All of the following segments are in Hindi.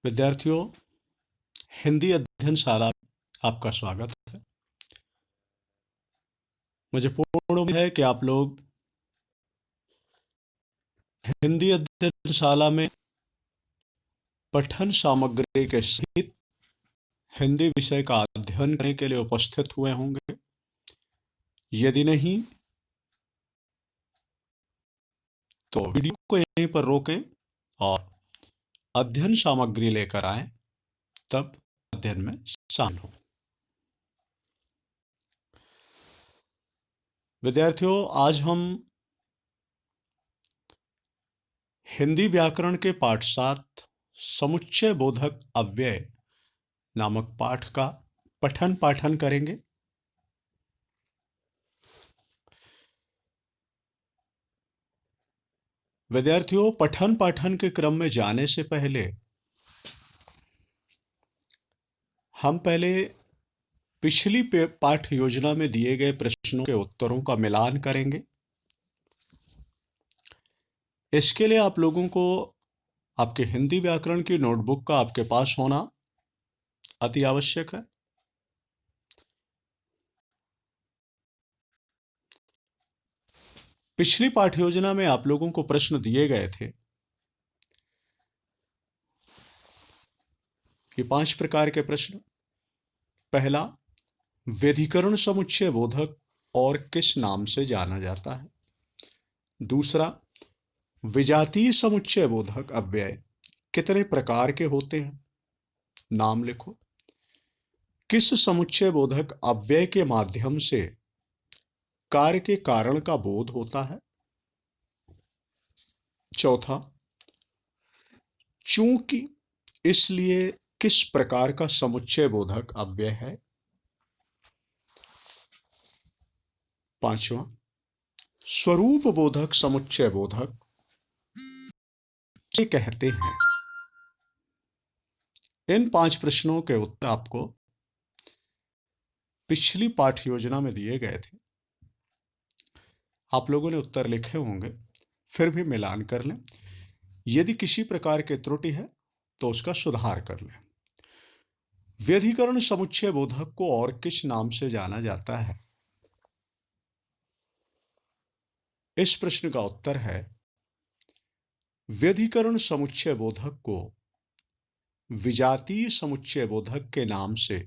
विद्यार्थियों, हिंदी अध्ययन शाला में आपका स्वागत है। मुझे पूर्ण उम्मीद है कि आप लोग हिंदी अध्ययन शाला में पठन सामग्री के सहित हिंदी विषय का अध्ययन करने के लिए उपस्थित हुए होंगे। यदि नहीं तो वीडियो को यहीं पर रोकें और अध्ययन सामग्री लेकर आएं, तब अध्ययन में शामिल हों। विद्यार्थियों, आज हम हिंदी व्याकरण के पाठ 7 समुच्चय बोधक अव्यय नामक पाठ का पठन पाठन करेंगे। विद्यार्थियों, पठन पाठन के क्रम में जाने से पहले हम पहले पिछली पाठ योजना में दिए गए प्रश्नों के उत्तरों का मिलान करेंगे। इसके लिए आप लोगों को आपके हिंदी व्याकरण की नोटबुक का आपके पास होना अति आवश्यक है। पिछली पाठ योजना में आप लोगों को प्रश्न दिए गए थे कि 5 प्रकार के प्रश्न। पहला, व्यधिकरण समुच्चय बोधक और किस नाम से जाना जाता है। दूसरा, विजातीय समुच्चय बोधक अव्यय कितने प्रकार के होते हैं, नाम लिखो। किस समुच्चय बोधक अव्यय के माध्यम से कार्य के कारण का बोध होता है। चौथा, चूंकि इसलिए किस प्रकार का समुच्चय बोधक अव्यय है। पांचवा, स्वरूप बोधक समुच्चय बोधक किसे कहते हैं। इन 5 प्रश्नों के उत्तर आपको पिछली पाठ योजना में दिए गए थे। आप लोगों ने उत्तर लिखे होंगे, फिर भी मिलान कर लें। यदि किसी प्रकार की त्रुटि है तो उसका सुधार कर लें। व्यधिकरण समुच्चय बोधक को और किस नाम से जाना जाता है। इस प्रश्न का उत्तर है, व्यधिकरण समुच्चय बोधक को विजातीय समुच्चय बोधक के नाम से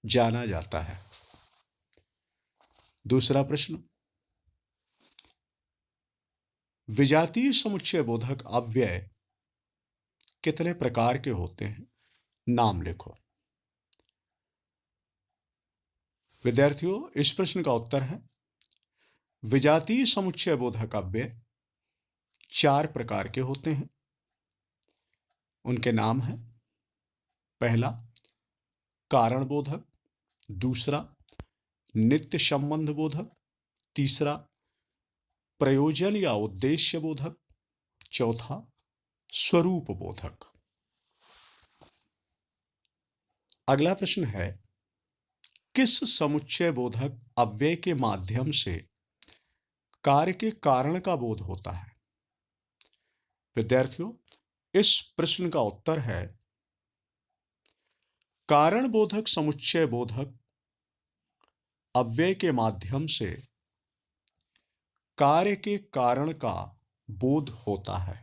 जाना जाता है। दूसरा प्रश्न, विजातीय समुच्चय बोधक अव्यय कितने प्रकार के होते हैं, नाम लिखो। विद्यार्थियों, इस प्रश्न का उत्तर है, विजातीय समुच्चय बोधक अव्यय 4 प्रकार के होते हैं। उनके नाम हैं, पहला कारण बोधक, दूसरा नित्य संबंध बोधक, तीसरा प्रयोजन या उद्देश्य बोधक, चौथा स्वरूप बोधक। अगला प्रश्न है, किस समुच्चय बोधक अव्यय के माध्यम से कार्य के कारण का बोध होता है। विद्यार्थियों, इस प्रश्न का उत्तर है, कारण बोधक समुच्चय बोधक अव्यय के माध्यम से कार्य के कारण का बोध होता है।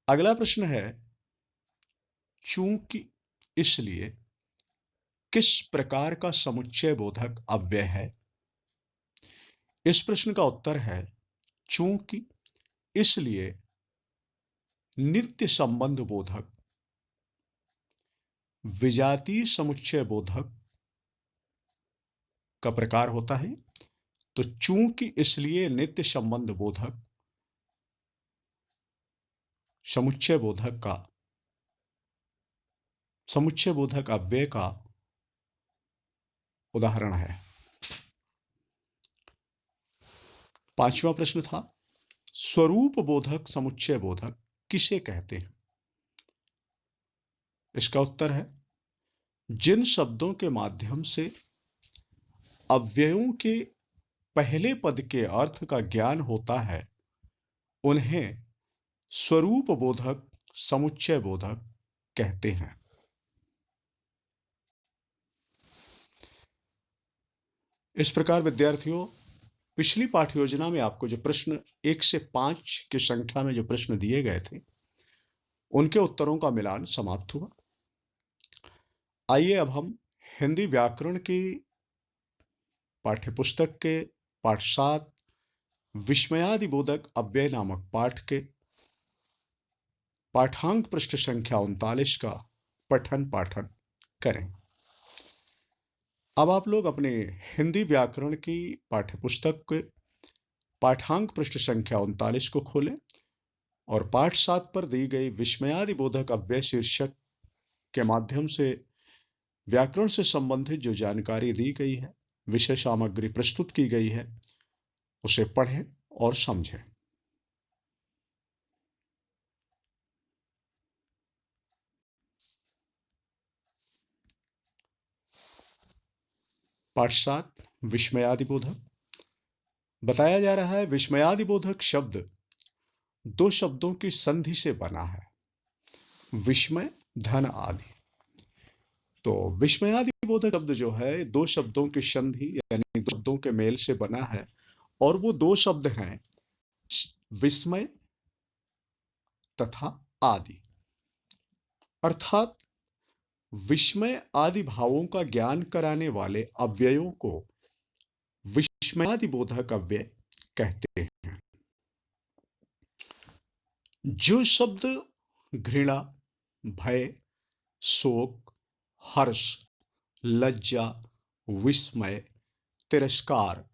अगला प्रश्न है, चूंकि इसलिए किस प्रकार का समुच्चय बोधक अव्यय है। इस प्रश्न का उत्तर है, चूंकि इसलिए नित्य संबंध बोधक विजातीय समुच्चय बोधक का प्रकार होता है। तो चूंकि इसलिए नित्य संबंध बोधक समुच्चय बोधक अव्यय का उदाहरण है। 5वां प्रश्न था, स्वरूप बोधक समुच्चय बोधक किसे कहते हैं। इसका उत्तर है, जिन शब्दों के माध्यम से अव्ययों के पहले पद के अर्थ का ज्ञान होता है, उन्हें स्वरूप बोधक, समुच्चय बोधक कहते हैं। इस प्रकार विद्यार्थियों, पिछली पाठ योजना में आपको जो प्रश्न 1 से 5 की संख्या में जो प्रश्न दिए गए थे, उनके उत्तरों का मिलान समाप्त हुआ। आइए अब हम हिंदी व्याकरण की पाठ्यपुस्तक के पाठ 7 विस्मयादिबोधक अव्यय नामक पाठ के पाठांक पृष्ठ संख्या 39 का पठन पाठन करें। अब आप लोग अपने हिंदी व्याकरण की पाठ्यपुस्तक के पाठांक पृष्ठ संख्या 39 को खोलें और पाठ 7 पर दी गई विस्मयादिबोधक अव्यय शीर्षक के माध्यम से व्याकरण से संबंधित जो जानकारी दी गई है, विषय सामग्री प्रस्तुत की गई है, उसे पढ़ें और समझें। पाठ 7 विस्मयादिबोधक। बताया जा रहा है विस्मयादिबोधक शब्द दो शब्दों की संधि से बना है, विस्मय धन आदि। तो विस्मयादिबोधक शब्द जो है दो शब्दों की संधि यानी दो शब्दों के मेल से बना है, और वो दो शब्द हैं विस्मय तथा आदि। अर्थात विस्मय आदि भावों का ज्ञान कराने वाले अव्ययों को विस्मयादिबोधक अव्यय कहते हैं। जो शब्द घृणा, भय, शोक, हर्ष, लज्जा, विस्मय, तिरस्कार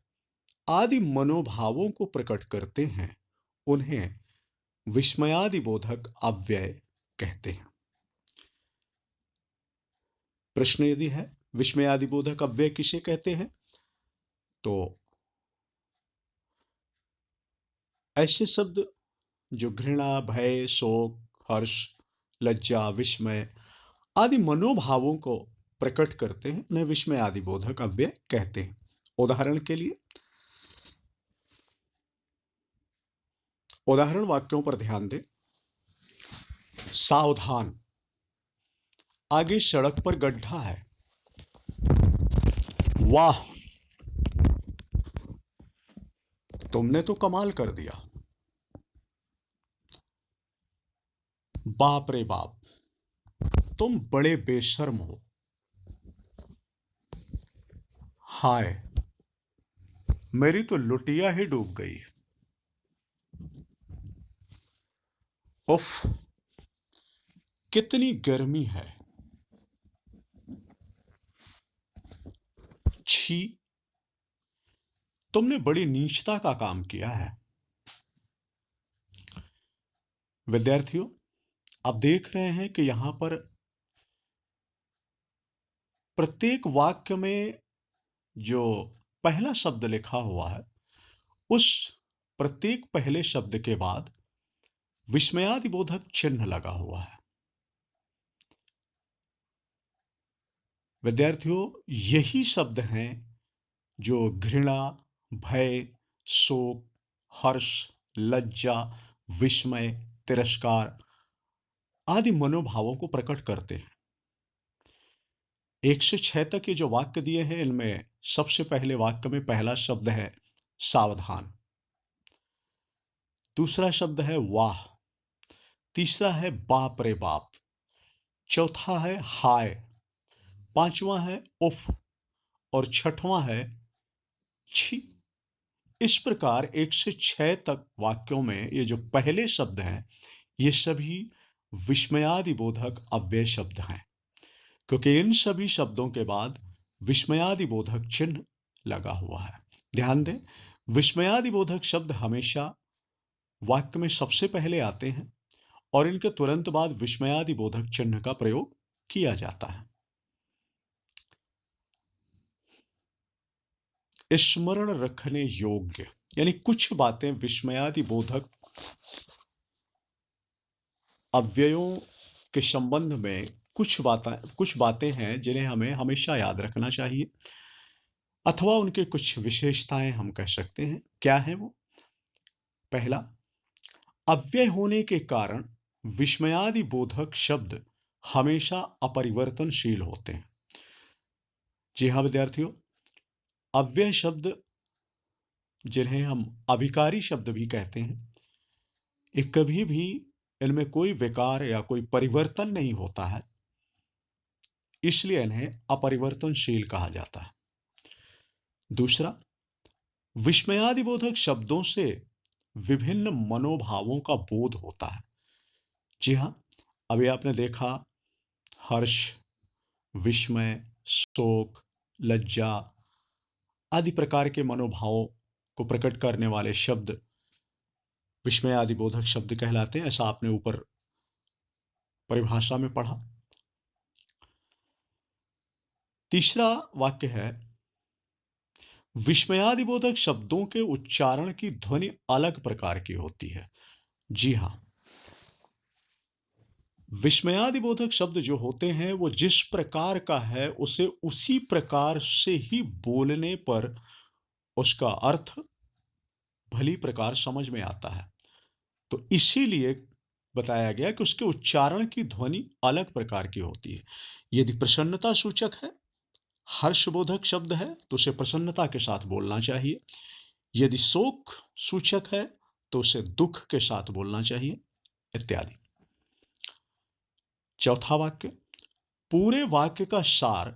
आदि मनोभावों को प्रकट करते हैं, उन्हें विस्मयादिबोधक अव्यय कहते हैं। प्रश्न यदि है विस्मयादिबोधक अव्यय किसे कहते हैं, तो ऐसे शब्द जो घृणा, भय, शोक, हर्ष, लज्जा, विस्मय आदि मनोभावों को प्रकट करते हैं, उन्हें विस्मयादिबोधक अव्यय कहते हैं। उदाहरण के लिए उदाहरण वाक्यों पर ध्यान दें। सावधान, आगे सड़क पर गड्ढा है। वाह, तुमने तो कमाल कर दिया। बाप रे बाप, तुम बड़े बेशर्म हो। हाय, मेरी तो लुटिया ही डूब गई। उफ, कितनी गर्मी है। छी, तुमने बड़ी नीचता का काम किया है। विद्यार्थियों, आप देख रहे हैं कि यहां पर प्रत्येक वाक्य में जो पहला शब्द लिखा हुआ है, उस प्रत्येक पहले शब्द के बाद विस्मयादिबोधक चिन्ह लगा हुआ है। विद्यार्थियों, यही शब्द हैं जो घृणा, भय, शोक, हर्ष, लज्जा, विस्मय, तिरस्कार आदि मनोभावों को प्रकट करते हैं। 1 से 6 तक ये जो वाक्य दिए हैं, इनमें सबसे पहले वाक्य में पहला शब्द है सावधान, दूसरा शब्द है वाह, तीसरा है बाप रे बाप, चौथा है हाय, पांचवा है उफ और छठवां है छी। इस प्रकार 1 से 6 तक वाक्यों में ये जो पहले शब्द हैं, ये सभी विस्मयादिबोधक अव्यय शब्द हैं, क्योंकि इन सभी शब्दों के बाद विस्मयादिबोधक चिन्ह लगा हुआ है। ध्यान दें, विस्मयादिबोधक शब्द हमेशा वाक्य में सबसे पहले आते हैं और इनके तुरंत बाद विस्मयादिबोधक चिन्ह का प्रयोग किया जाता है। स्मरण रखने योग्य यानी कुछ बातें विस्मयादिबोधक अव्ययों के संबंध में कुछ बातें हैं जिन्हें हमें हमेशा याद रखना चाहिए। अथवा उनके कुछ विशेषताएं हम कह सकते हैं। क्या है वो? पहला, अव्यय होने के कारण विस्मयादि बोधक शब्द हमेशा अपरिवर्तनशील होते हैं। जी हाँ विद्यार्थियों, अव्यय शब्द, जिन्हें हम अभिकारी शब्द भी कहते हैं, ये कभी भी, इनमें कोई विकार या कोई परिवर्तन नहीं होता है, इसलिए इन्हें अपरिवर्तनशील कहा जाता है। दूसरा, विस्मयादिबोधक शब्दों से विभिन्न मनोभावों का बोध होता है। जी हाँ, अभी आपने देखा, हर्ष, विस्मय, शोक, लज्जा आदि प्रकार के मनोभावों को प्रकट करने वाले शब्द विस्मयादिबोधक शब्द कहलाते हैं। ऐसा आपने ऊपर परिभाषा में पढ़ा। तीसरा वाक्य है, विस्मयादिबोधक शब्दों के उच्चारण की ध्वनि अलग प्रकार की होती है। जी हाँ, विस्मयादिबोधक शब्द जो होते हैं वो जिस प्रकार का है उसे उसी प्रकार से ही बोलने पर उसका अर्थ भली प्रकार समझ में आता है। तो इसीलिए बताया गया कि उसके उच्चारण की ध्वनि अलग प्रकार की होती है। यदि प्रसन्नता सूचक है, हर्षबोधक शब्द है, तो उसे प्रसन्नता के साथ बोलना चाहिए। यदि शोक सूचक है तो उसे दुख के साथ बोलना चाहिए, इत्यादि। चौथा वाक्य, पूरे वाक्य का सार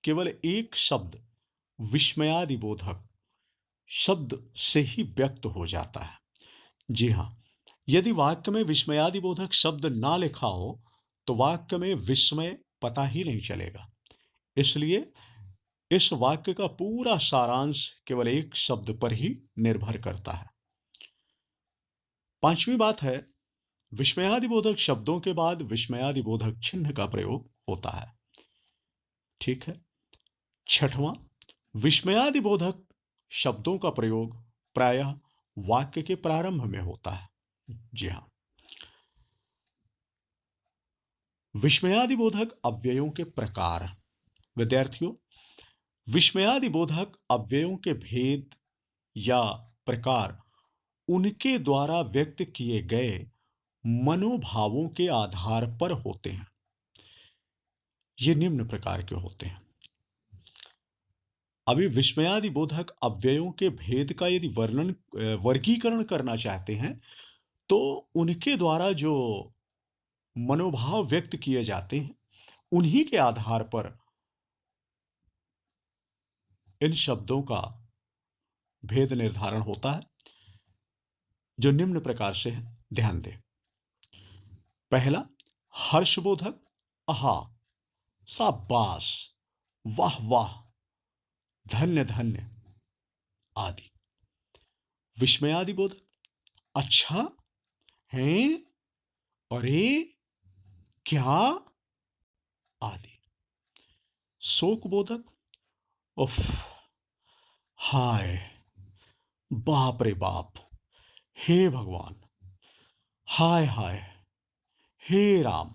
केवल एक शब्द विस्मयादिबोधक शब्द से ही व्यक्त हो जाता है। जी हाँ, यदि वाक्य में विस्मयादिबोधक शब्द ना लिखा हो तो वाक्य में विस्मय पता ही नहीं चलेगा। इसलिए इस वाक्य का पूरा सारांश केवल एक शब्द पर ही निर्भर करता है। पांचवी बात है, विस्मयादिबोधक शब्दों के बाद विस्मयादिबोधक चिन्ह का प्रयोग होता है। ठीक है। छठवां, विस्मयादिबोधक शब्दों का प्रयोग प्रायः वाक्य के प्रारंभ में होता है। जी हाँ। विस्मयादिबोधक अव्ययों के प्रकार। विद्यार्थियों, विस्मयादिबोधक अव्ययों के भेद या प्रकार उनके द्वारा व्यक्त किए गए मनोभावों के आधार पर होते हैं। ये निम्न प्रकार के होते हैं। अभी विस्मयादिबोधक अव्ययों के भेद का यदि वर्गीकरण करना चाहते हैं तो उनके द्वारा जो मनोभाव व्यक्त किए जाते हैं उन्हीं के आधार पर इन शब्दों का भेद निर्धारण होता है, जो निम्न प्रकार से है। ध्यान दें। पहला, हर्षबोधक, आहा, शाबाश, वाह वाह, धन्य धन्य आदि। विस्मयादिबोधक, अच्छा, हैं, अरे, क्या आदि। शोकबोधक, उफ, हाय, बाप रे बाप, हे भगवान, हाय हाय, हे राम।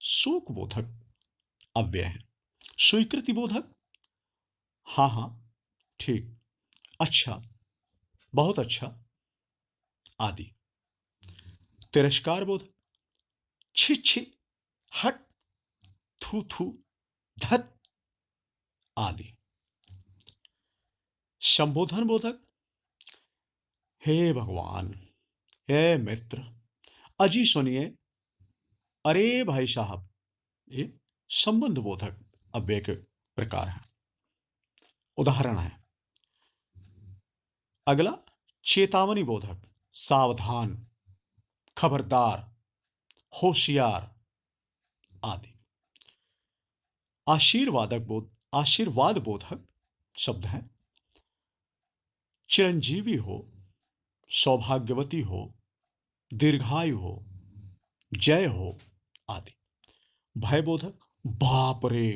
शोकबोधक अव्यय है। स्वीकृति बोधक, हाँ हाँ, ठीक, अच्छा, बहुत अच्छा आदि। तिरस्कार बोधक, छी छी, हट, थू थू, धत आदि। संबोधन बोधक, हे भगवान, हे मित्र, अजी सुनिए, अरे भाई साहब। ये संबंध बोधक अव्यय के प्रकार है, उदाहरण है। अगला, चेतावनी बोधक, सावधान, खबरदार, होशियार आदि। आशीर्वाद बोधक शब्द है, चिरंजीवी हो, सौभाग्यवती हो, दीर्घायु हो, जय हो आदि। भयबोधक, बाप रे,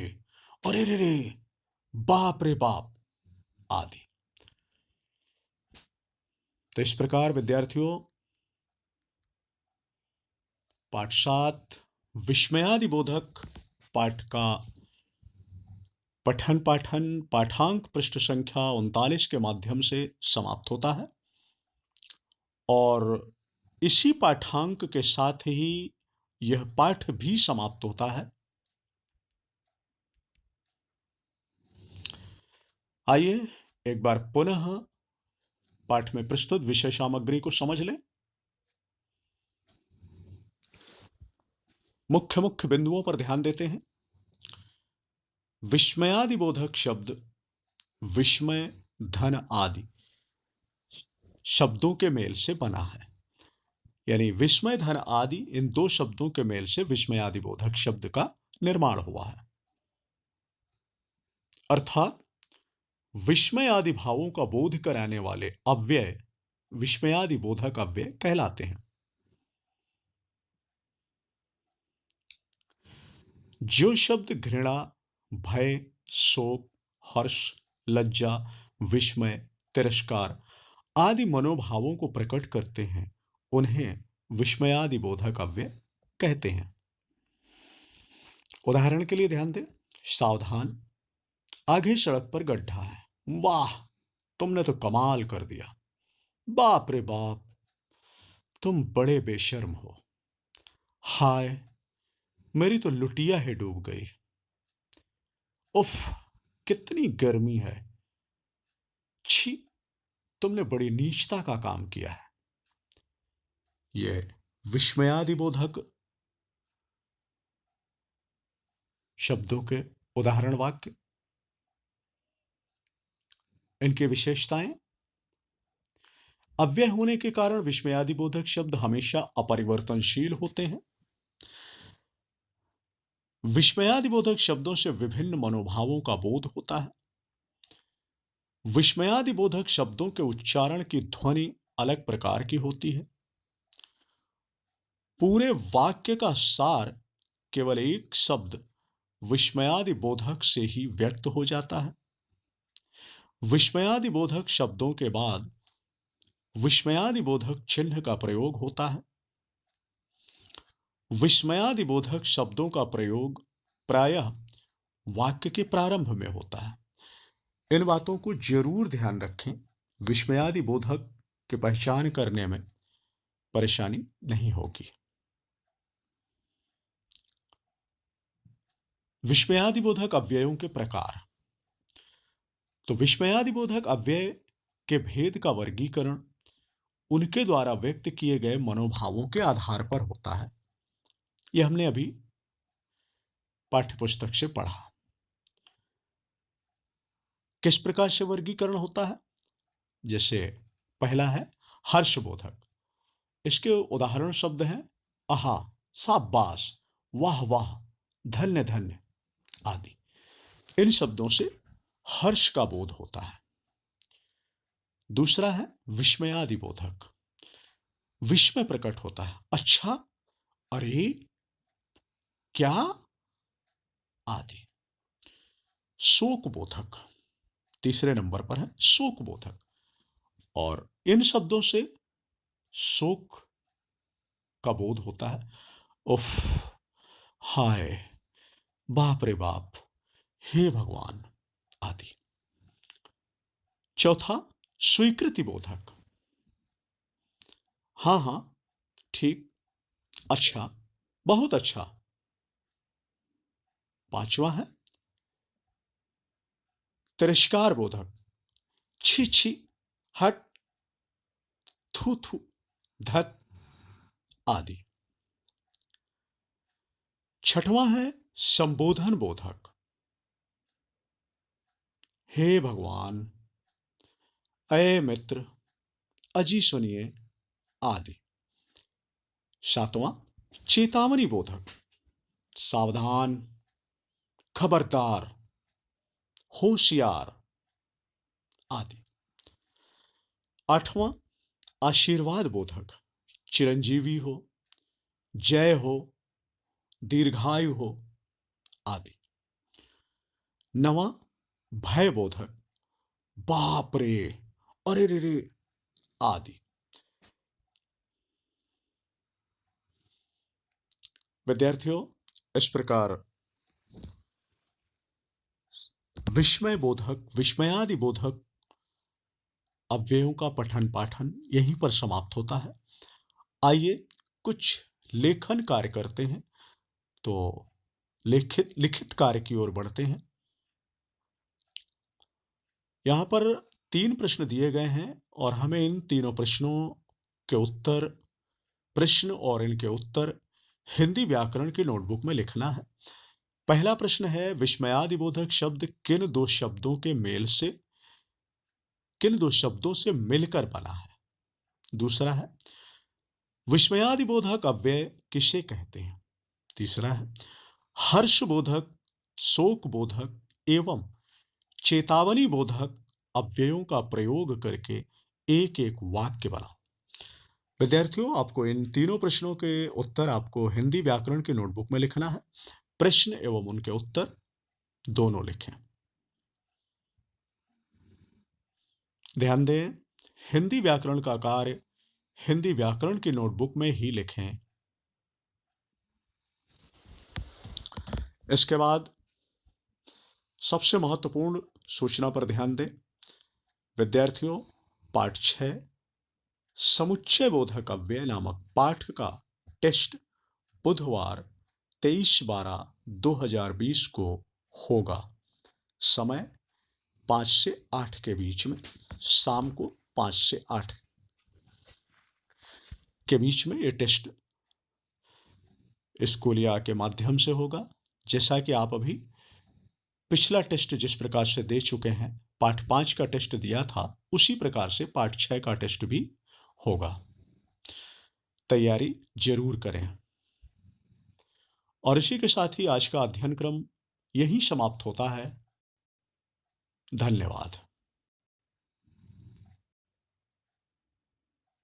अरे रे रे, बाप रे बाप आदि। तो इस प्रकार विद्यार्थियों, पाठ 7 विस्मयादिबोधक पाठ का पठन पाठन पाठांक पृष्ठ संख्या 39 के माध्यम से समाप्त होता है और इसी पाठांक के साथ ही यह पाठ भी समाप्त होता है। आइए एक बार पुनः पाठ में प्रस्तुत विषय सामग्री को समझ लें। मुख्य मुख्य बिंदुओं पर ध्यान देते हैं। विस्मयादिबोधक शब्द विस्मय, धन आदि शब्दों के मेल से बना है, यानी विस्मय, धन आदि इन दो शब्दों के मेल से विस्मयादिबोधक शब्द का निर्माण हुआ है। अर्थात विस्मय आदि भावों का बोध कराने वाले अव्यय विस्मयादि बोधक अव्यय कहलाते हैं। जो शब्द घृणा, भय, शोक, हर्ष, लज्जा, विस्मय, तिरस्कार आदि मनोभावों को प्रकट करते हैं, उन्हें विस्मयादि बोधक अव्यय कहते हैं। उदाहरण के लिए ध्यान दें। सावधान, आगे सड़क पर गड्ढा है। वाह, तुमने तो कमाल कर दिया। बाप रे बाप, तुम बड़े बेशर्म हो। हाय, मेरी तो लुटिया ही डूब गई। उफ, कितनी गर्मी है। छी, तुमने बड़ी नीचता का काम किया है। ये विस्मयादिबोधक शब्दों के उदाहरण वाक्य। इनकी विशेषताएं। अव्यय होने के कारण विस्मयादिबोधक शब्द हमेशा अपरिवर्तनशील होते हैं। विस्मयादिबोधक शब्दों से विभिन्न मनोभावों का बोध होता है। विस्मयादिबोधक शब्दों के उच्चारण की ध्वनि अलग प्रकार की होती है। पूरे वाक्य का सार केवल एक शब्द विस्मयादिबोधक से ही व्यक्त हो जाता है। विस्मयादिबोधक शब्दों के बाद विस्मयादिबोधक चिन्ह का प्रयोग होता है। विस्मयादिबोधक शब्दों का प्रयोग प्रायः वाक्य के प्रारंभ में होता है। इन बातों को जरूर ध्यान रखें। विस्मयादिबोधक की पहचान करने में परेशानी नहीं होगी। विस्मयादिबोधक अव्ययों के प्रकार। तो विस्मयादिबोधक अव्यय के भेद का वर्गीकरण उनके द्वारा व्यक्त किए गए मनोभावों के आधार पर होता है। यह हमने अभी पाठ्यपुस्तक से पढ़ा। किस प्रकार से वर्गीकरण होता है? जैसे पहला है हर्षबोधक। इसके उदाहरण शब्द हैं आहा, शाबाश, वाह वाह, धन्य धन्य आदि। इन शब्दों से हर्ष का बोध होता है। दूसरा है विस्मयादिबोधक। विस्मय प्रकट होता है। अच्छा, अरे, क्या आदि। शोकबोधक तीसरे नंबर पर है, शोकबोधक। और इन शब्दों से शोक का बोध होता है। उफ, हाय, बाप रे बाप, हे भगवान आदि। चौथा स्वीकृति बोधक। हाँ हाँ, ठीक, अच्छा, बहुत अच्छा। पांचवा है तिरस्कार बोधक। छी छी, हट, थू थू, धत आदि। छठवां है संबोधन बोधक। हे भगवान, अय मित्र, अजी सुनिए आदि। सातवां चेतावनी बोधक। सावधान, खबरदार, होशियार आदि। आठवां आशीर्वाद बोधक। चिरंजीवी हो, जय हो, दीर्घायु हो आदि। नवां भय बोधक। बाप रे, अरे रे रे आदि। विद्यार्थियों, इस प्रकार विस्मय बोधक, विस्मयादि बोधक अव्ययों का पठन पाठन यहीं पर समाप्त होता है। आइए कुछ लेखन कार्य करते हैं, तो लिखित लिखित कार्य की ओर बढ़ते हैं। यहाँ पर 3 प्रश्न दिए गए हैं और हमें इन तीनों प्रश्नों के उत्तर, प्रश्न और इनके उत्तर हिंदी व्याकरण की नोटबुक में लिखना है। पहला प्रश्न है, विस्मयादिबोधक शब्द किन दो शब्दों से मिलकर बना है? दूसरा है, विस्मयादिबोधक अव्यय किसे कहते हैं? तीसरा है, हर्षबोधक, शोकबोधक एवं चेतावनी बोधक अव्ययों का प्रयोग करके एक एक वाक्य बनाओ। विद्यार्थियों, आपको इन तीनों प्रश्नों के उत्तर आपको हिंदी व्याकरण की नोटबुक में लिखना है। प्रश्न एवं उनके उत्तर दोनों लिखें। ध्यान दें, हिंदी व्याकरण का कार्य हिंदी व्याकरण की नोटबुक में ही लिखें। इसके बाद सबसे महत्वपूर्ण सूचना पर ध्यान दें। विद्यार्थियों, पाठ 6 समुच्चय बोधक अव्यय नामक पाठ का टेस्ट बुधवार 23/12/2020 को होगा। समय 5 से 8 के बीच में, शाम को 5 से 8 के बीच में ये टेस्ट स्कूलिया के माध्यम से होगा। जैसा कि आप अभी पिछला टेस्ट जिस प्रकार से दे चुके हैं, पाठ 5 का टेस्ट दिया था, उसी प्रकार से पाठ 6 का टेस्ट भी होगा। तैयारी जरूर करें। और इसी के साथ ही आज का अध्ययन क्रम यहीं समाप्त होता है। धन्यवाद।